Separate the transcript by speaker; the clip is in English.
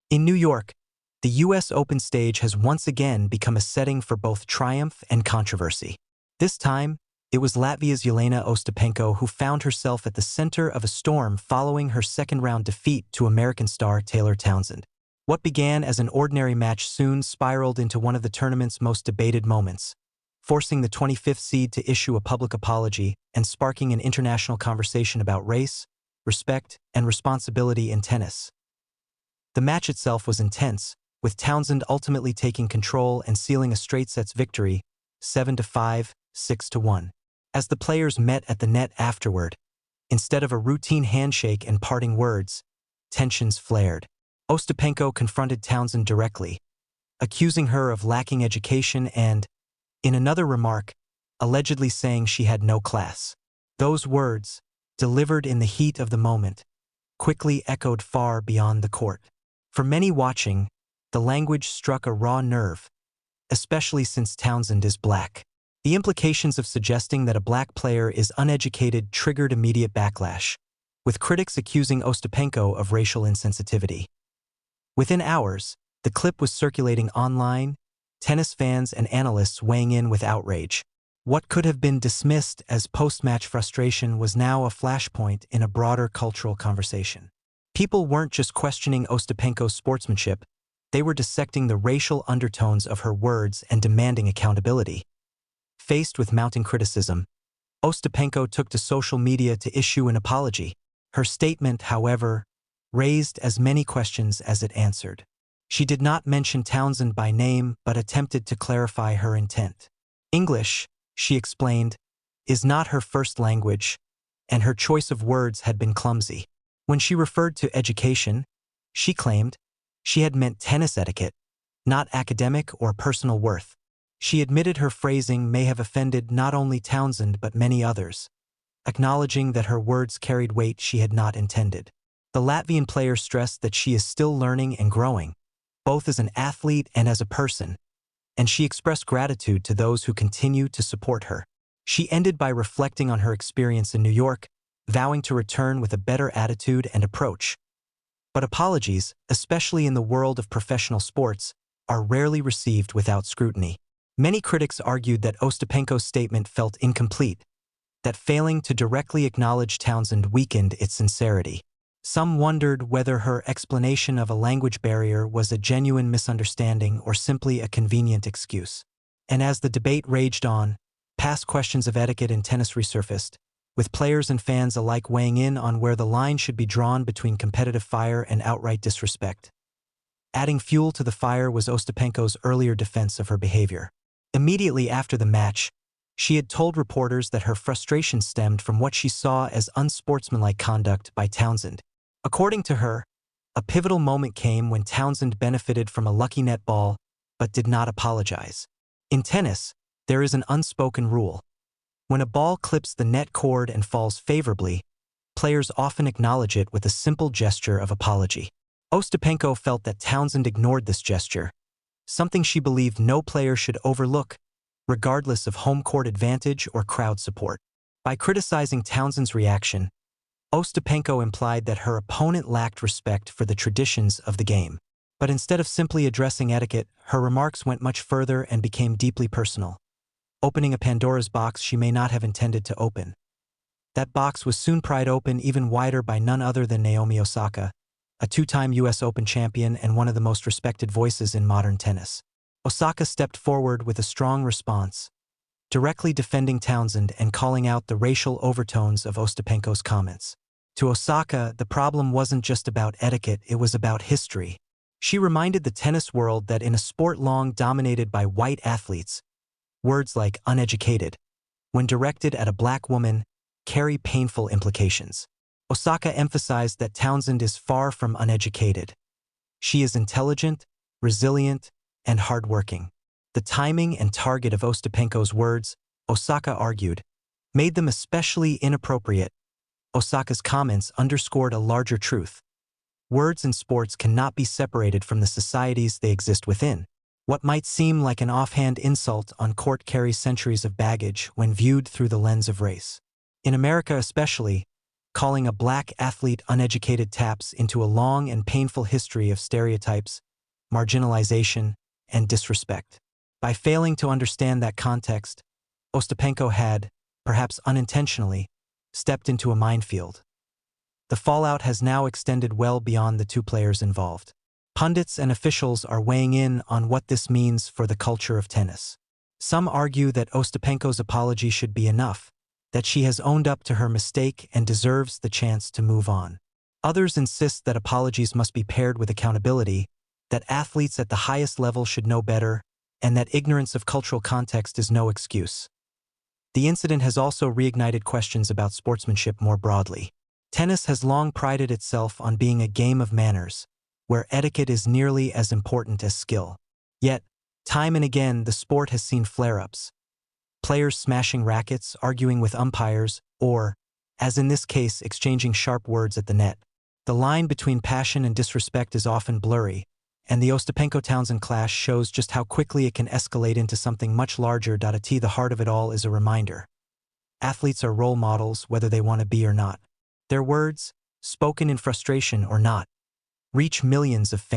Speaker 1: In New York, the U.S. Open stage has once again become a setting for both triumph and controversy. This time, it was Latvia's Jelena Ostapenko who found herself at the center of a storm following her second-round defeat to American star Taylor Townsend. What began as an ordinary match soon spiraled into one of the tournament's most debated moments, forcing the 25th seed to issue a public apology and sparking an international conversation about race, respect, and responsibility in tennis. The match itself was intense, with Townsend ultimately taking control and sealing a straight-sets victory, 7-5, 6-1. As the players met at the net afterward, instead of a routine handshake and parting words, tensions flared. Ostapenko confronted Townsend directly, accusing her of lacking education and, in another remark, allegedly saying she had no class. Those words, delivered in the heat of the moment, quickly echoed far beyond the court. For many watching, the language struck a raw nerve, especially since Townsend is black. The implications of suggesting that a black player is uneducated triggered immediate backlash, with critics accusing Ostapenko of racial insensitivity. Within hours, the clip was circulating online, tennis fans and analysts weighing in with outrage. What could have been dismissed as post-match frustration was now a flashpoint in a broader cultural conversation. People weren't just questioning Ostapenko's sportsmanship, they were dissecting the racial undertones of her words and demanding accountability. Faced with mounting criticism, Ostapenko took to social media to issue an apology. Her statement, however, raised as many questions as it answered. She did not mention Townsend by name but attempted to clarify her intent. English, she explained, is not her first language, and her choice of words had been clumsy. When she referred to education, she claimed she had meant tennis etiquette, not academic or personal worth. She admitted her phrasing may have offended not only Townsend but many others, acknowledging that her words carried weight she had not intended. The Latvian player stressed that she is still learning and growing, both as an athlete and as a person, and she expressed gratitude to those who continue to support her. She ended by reflecting on her experience in New York, vowing to return with a better attitude and approach. But apologies, especially in the world of professional sports, are rarely received without scrutiny. Many critics argued that Ostapenko's statement felt incomplete, that failing to directly acknowledge Townsend weakened its sincerity. Some wondered whether her explanation of a language barrier was a genuine misunderstanding or simply a convenient excuse. And as the debate raged on, past questions of etiquette in tennis resurfaced, with players and fans alike weighing in on where the line should be drawn between competitive fire and outright disrespect. Adding fuel to the fire was Ostapenko's earlier defense of her behavior. Immediately after the match, she had told reporters that her frustration stemmed from what she saw as unsportsmanlike conduct by Townsend. According to her, a pivotal moment came when Townsend benefited from a lucky net ball but did not apologize. In tennis, there is an unspoken rule. When a ball clips the net cord and falls favorably, players often acknowledge it with a simple gesture of apology. Ostapenko felt that Townsend ignored this gesture, something she believed no player should overlook, regardless of home court advantage or crowd support. By criticizing Townsend's reaction, Ostapenko implied that her opponent lacked respect for the traditions of the game. But instead of simply addressing etiquette, her remarks went much further and became deeply personal, opening a Pandora's box she may not have intended to open. That box was soon pried open even wider by none other than Naomi Osaka, a two-time U.S. Open champion and one of the most respected voices in modern tennis. Osaka stepped forward with a strong response, directly defending Townsend and calling out the racial overtones of Ostapenko's comments. To Osaka, the problem wasn't just about etiquette, it was about history. She reminded the tennis world that in a sport long dominated by white athletes, words like uneducated, when directed at a black woman, carry painful implications. Osaka emphasized that Townsend is far from uneducated. She is intelligent, resilient, and hardworking. The timing and target of Ostapenko's words, Osaka argued, made them especially inappropriate. Osaka's comments underscored a larger truth. Words in sports cannot be separated from the societies they exist within. What might seem like an offhand insult on court carries centuries of baggage when viewed through the lens of race. In America especially, Calling a black athlete uneducated taps into a long and painful history of stereotypes, marginalization, and disrespect. By failing to understand that context, Ostapenko had, perhaps unintentionally, stepped into a minefield. The fallout has now extended well beyond the two players involved. Pundits and officials are weighing in on what this means for the culture of tennis. Some argue that Ostapenko's apology should be enough, that she has owned up to her mistake and deserves the chance to move on. Others insist that apologies must be paired with accountability, that athletes at the highest level should know better, and that ignorance of cultural context is no excuse. The incident has also reignited questions about sportsmanship more broadly. Tennis has long prided itself on being a game of manners, where etiquette is nearly as important as skill. Yet, time and again, the sport has seen flare-ups. Players smashing rackets, arguing with umpires, or, as in this case, exchanging sharp words at the net. The line between passion and disrespect is often blurry, and the Ostapenko-Townsend clash shows just how quickly it can escalate into something much larger. The heart of it all is a reminder. Athletes are role models, whether they want to be or not. Their words, spoken in frustration or not, reach millions of fans.